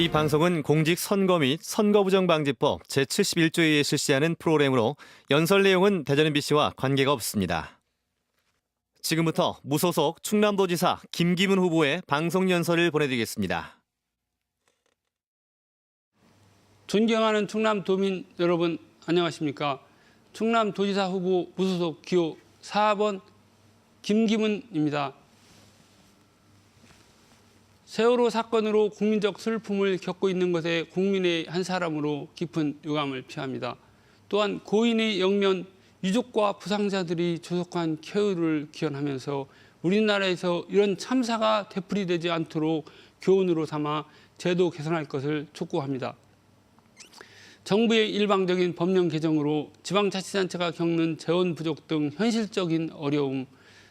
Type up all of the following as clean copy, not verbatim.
이 방송은 공직선거 및 선거부정방지법 제71조에 의해 실시하는 프로그램으로 연설 내용은 대전 MBC와 관계가 없습니다. 지금부터 무소속 충남도지사 김기문 후보의 방송 연설을 보내드리겠습니다. 존경하는 충남도민 여러분, 안녕하십니까? 충남도지사 후보 무소속 기호 4번 김기문입니다. 세월호 사건으로 국민적 슬픔을 겪고 있는 것에 국민의 한 사람으로 깊은 유감을 표합니다. 또한 고인의 영면 유족과 부상자들이 조속한 쾌유를 기원하면서 우리나라에서 이런 참사가 되풀이되지 않도록 교훈으로 삼아 제도 개선할 것을 촉구합니다. 정부의 일방적인 법령 개정으로 지방자치단체가 겪는 재원 부족 등 현실적인 어려움,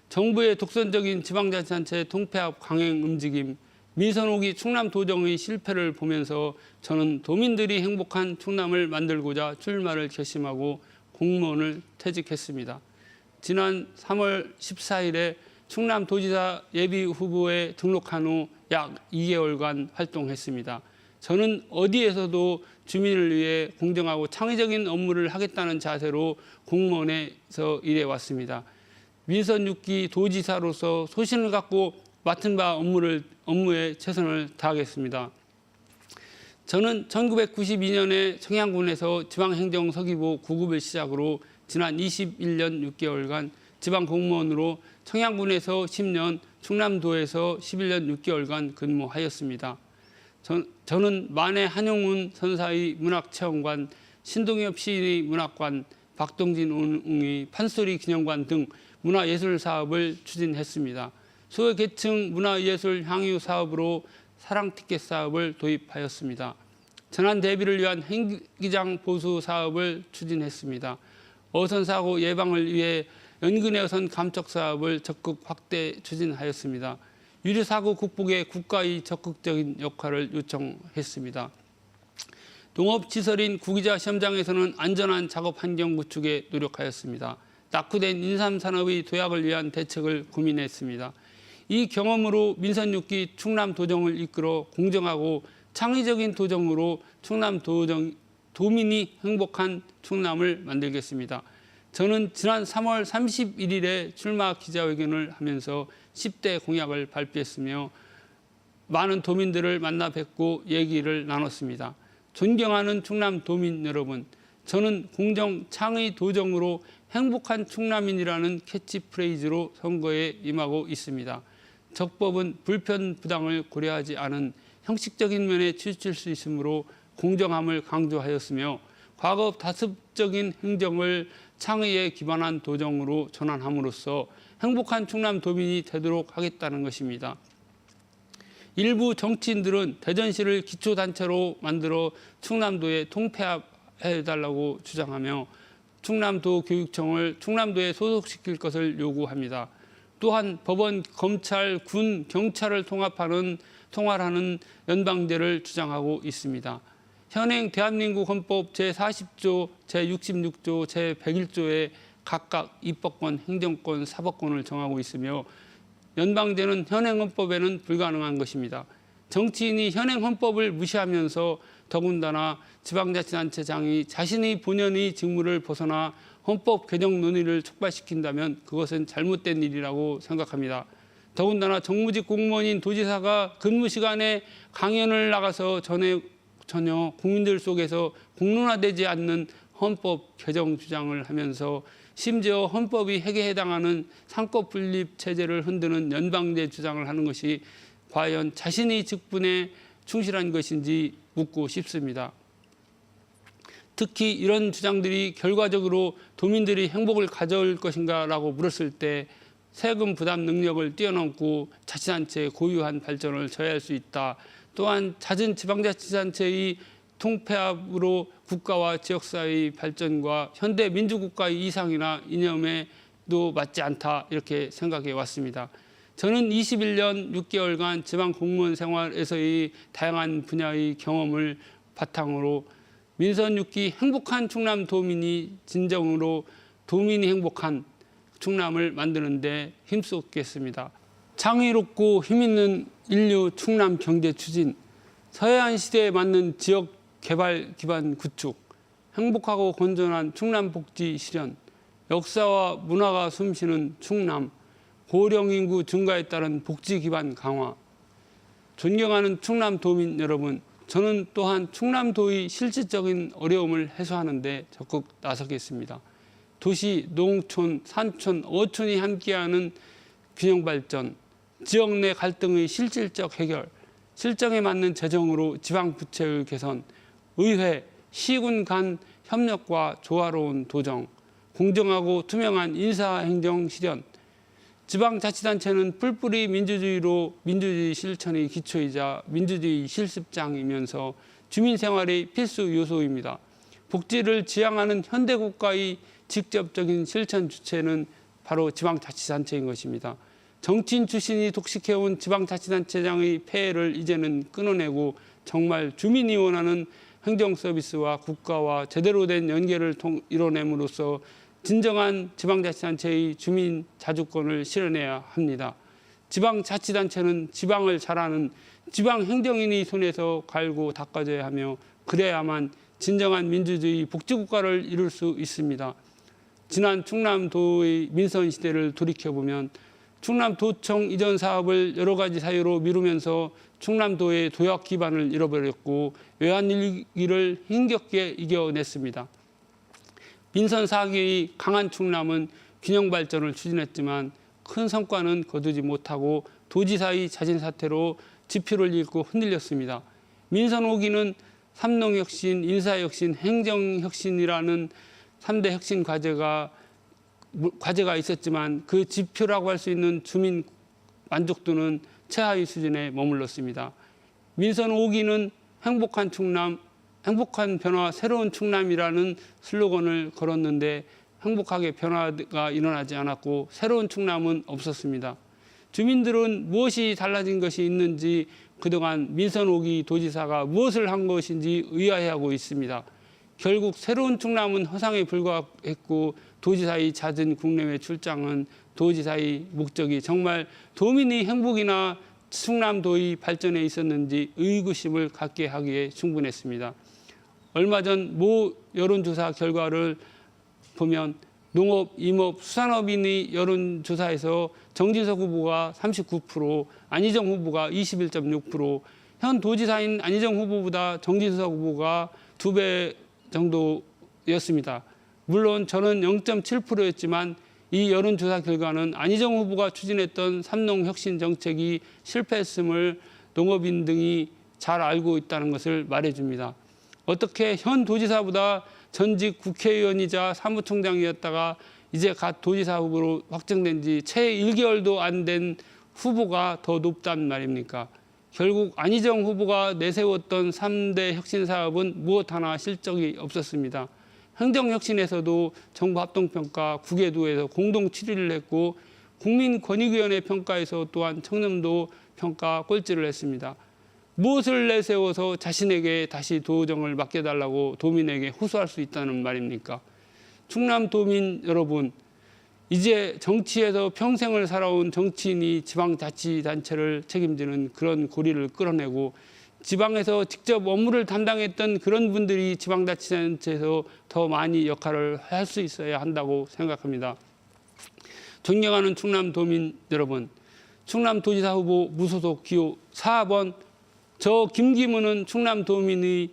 정부의 독선적인 지방자치단체 통폐합 강행 움직임, 민선 5기 충남도정의 실패를 보면서 저는 도민들이 행복한 충남을 만들고자 출마를 결심하고 공무원을 퇴직했습니다. 지난 3월 14일에 충남도지사 예비후보에 등록한 후 약 2개월간 활동했습니다. 저는 어디에서도 주민을 위해 공정하고 창의적인 업무를 하겠다는 자세로 공무원에서 일해왔습니다. 민선 6기 도지사로서 소신을 갖고 맡은 바 업무에 최선을 다하겠습니다. 저는 1992년에 청양군에서 지방행정서기부 9급을 시작으로 지난 21년 6개월간 지방공무원으로 청양군에서 10년, 충남도에서 11년 6개월간 근무하였습니다. 저는 만해 한용운 선사의 문학체험관, 신동엽 시인의 문학관, 박동진 웅의 판소리 기념관 등 문화예술 사업을 추진했습니다. 소외계층 문화예술 향유 사업으로 사랑티켓 사업을 도입하였습니다. 재난 대비를 위한 행기장 보수 사업을 추진했습니다. 어선사고 예방을 위해 연근해 어선 감척 사업을 적극 확대 추진하였습니다. 유류사고 극복에 국가의 적극적인 역할을 요청했습니다. 농업시설인 구기자 시험장에서는 안전한 작업 환경 구축에 노력하였습니다. 낙후된 인삼산업의 도약을 위한 대책을 고민했습니다. 이 경험으로 민선 6기 충남도정을 이끌어 공정하고 창의적인 도정으로 도민이 행복한 충남을 만들겠습니다. 저는 지난 3월 31일에 출마 기자회견을 하면서 10대 공약을 발표했으며 많은 도민들을 만나 뵙고 얘기를 나눴습니다. 존경하는 충남도민 여러분, 저는 공정, 창의, 도정으로 행복한 충남인이라는 캐치프레이즈로 선거에 임하고 있습니다. 적법은 불편, 부당을 고려하지 않은 형식적인 면에 치우칠 수 있으므로 공정함을 강조하였으며 과거 다습적인 행정을 창의에 기반한 도정으로 전환함으로써 행복한 충남도민이 되도록 하겠다는 것입니다. 일부 정치인들은 대전시를 기초단체로 만들어 충남도에 통폐합해달라고 주장하며 충남도 교육청을 충남도에 소속시킬 것을 요구합니다. 또한 법원, 검찰, 군, 경찰을 통합하는 연방제를 주장하고 있습니다. 현행 대한민국 헌법 제40조, 제66조, 제101조에 각각 입법권, 행정권, 사법권을 정하고 있으며 연방제는 현행 헌법에는 불가능한 것입니다. 정치인이 현행 헌법을 무시하면서 더군다나 지방자치단체장이 자신의 본연의 직무를 벗어나 헌법 개정 논의를 촉발시킨다면 그것은 잘못된 일이라고 생각합니다. 더군다나 정무직 공무원인 도지사가 근무 시간에 강연을 나가서 전혀 국민들 속에서 공론화되지 않는 헌법 개정 주장을 하면서 심지어 헌법이 핵에 해당하는 상권 분립 체제를 흔드는 연방제 주장을 하는 것이 과연 자신의 직분에 충실한 것인지 묻고 싶습니다. 특히 이런 주장들이 결과적으로 도민들이 행복을 가져올 것인가라고 물었을 때 세금 부담 능력을 뛰어넘고 자치단체의 고유한 발전을 저해할 수 있다. 또한 잦은 지방자치단체의 통폐합으로 국가와 지역사회의 발전과 현대 민주국가의 이상이나 이념에도 맞지 않다 이렇게 생각해 왔습니다. 저는 21년 6개월간 지방공무원 생활에서의 다양한 분야의 경험을 바탕으로 민선 6기 행복한 충남도민이 진정으로 도민이 행복한 충남을 만드는 데 힘쓰겠습니다. 창의롭고 힘있는 인류 충남 경제 추진, 서해안 시대에 맞는 지역 개발 기반 구축, 행복하고 건전한 충남 복지 실현, 역사와 문화가 숨쉬는 충남, 고령 인구 증가에 따른 복지 기반 강화. 존경하는 충남도민 여러분, 저는 또한 충남도의 실질적인 어려움을 해소하는 데 적극 나서겠습니다. 도시, 농촌, 산촌, 어촌이 함께하는 균형 발전, 지역 내 갈등의 실질적 해결, 실정에 맞는 재정으로 지방 부채율 개선, 의회, 시군 간 협력과 조화로운 도정, 공정하고 투명한 인사행정 실현. 지방자치단체는 뿔뿔이 민주주의로 민주주의 실천의 기초이자 민주주의 실습장이면서 주민생활의 필수 요소입니다. 복지를 지향하는 현대국가의 직접적인 실천 주체는 바로 지방자치단체인 것입니다. 정치인 출신이 독식해온 지방자치단체장의 폐해를 이제는 끊어내고 정말 주민이 원하는 행정서비스와 국가와 제대로 된 연계를 이뤄냄으로써 진정한 지방자치단체의 주민 자주권을 실현해야 합니다. 지방자치단체는 지방을 잘하는 지방행정인의 손에서 갈고 닦아줘야 하며 그래야만 진정한 민주주의 복지국가를 이룰 수 있습니다. 지난 충남도의 민선 시대를 돌이켜보면 충남도청 이전 사업을 여러 가지 사유로 미루면서 충남도의 도약 기반을 잃어버렸고 외환위기를 힘겹게 이겨냈습니다. 민선 4기의 강한 충남은 균형 발전을 추진했지만 큰 성과는 거두지 못하고 도지사의 자진 사퇴로 지표를 잃고 흔들렸습니다. 민선 5기는 삼농혁신, 인사혁신, 행정혁신이라는 3대 혁신 과제가 있었지만 그 지표라고 할 수 있는 주민 만족도는 최하위 수준에 머물렀습니다. 민선 5기는 행복한 충남, 행복한 변화, 새로운 충남이라는 슬로건을 걸었는데 행복하게 변화가 일어나지 않았고 새로운 충남은 없었습니다. 주민들은 무엇이 달라진 것이 있는지 그동안 민선 5기 도지사가 무엇을 한 것인지 의아해하고 있습니다. 결국 새로운 충남은 허상에 불과했고 도지사의 잦은 국내외 출장은 도지사의 목적이 정말 도민의 행복이나 충남도의 발전에 있었는지 의구심을 갖게 하기에 충분했습니다. 얼마 전 모 여론조사 결과를 보면 농업, 임업, 수산업인의 여론조사에서 정진석 후보가 39%, 안희정 후보가 21.6%, 현 도지사인 안희정 후보보다 정진석 후보가 2배 정도였습니다. 물론 저는 0.7%였지만 이 여론조사 결과는 안희정 후보가 추진했던 삼농혁신 정책이 실패했음을 농업인 등이 잘 알고 있다는 것을 말해줍니다. 어떻게 현 도지사보다 전직 국회의원이자 사무총장이었다가 이제 갓 도지사 후보로 확정된 지 채 1개월도 안 된 후보가 더 높단 말입니까? 결국 안희정 후보가 내세웠던 3대 혁신 사업은 무엇 하나 실적이 없었습니다. 행정혁신에서도 정부합동평가, 국외도에서 공동 7위를 했고 국민권익위원회 평가에서 또한 청렴도 평가 꼴찌를 했습니다. 무엇을 내세워서 자신에게 다시 도정을 맡겨달라고 도민에게 호소할 수 있다는 말입니까? 충남도민 여러분, 이제 정치에서 평생을 살아온 정치인이 지방자치단체를 책임지는 그런 고리를 끌어내고 지방에서 직접 업무를 담당했던 그런 분들이 지방자치단체에서 더 많이 역할을 할 수 있어야 한다고 생각합니다. 존경하는 충남도민 여러분, 충남도지사 후보 무소속 기호 4번 저 김기문은 충남도민의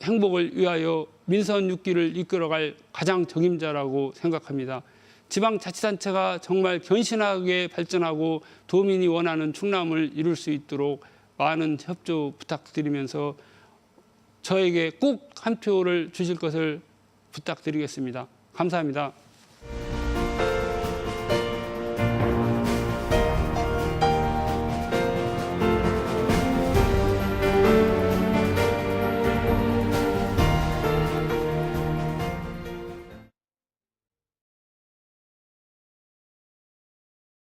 행복을 위하여 민선 6기를 이끌어갈 가장 적임자라고 생각합니다. 지방자치단체가 정말 견신하게 발전하고 도민이 원하는 충남을 이룰 수 있도록 많은 협조 부탁드리면서 저에게 꼭 한 표를 주실 것을 부탁드리겠습니다. 감사합니다.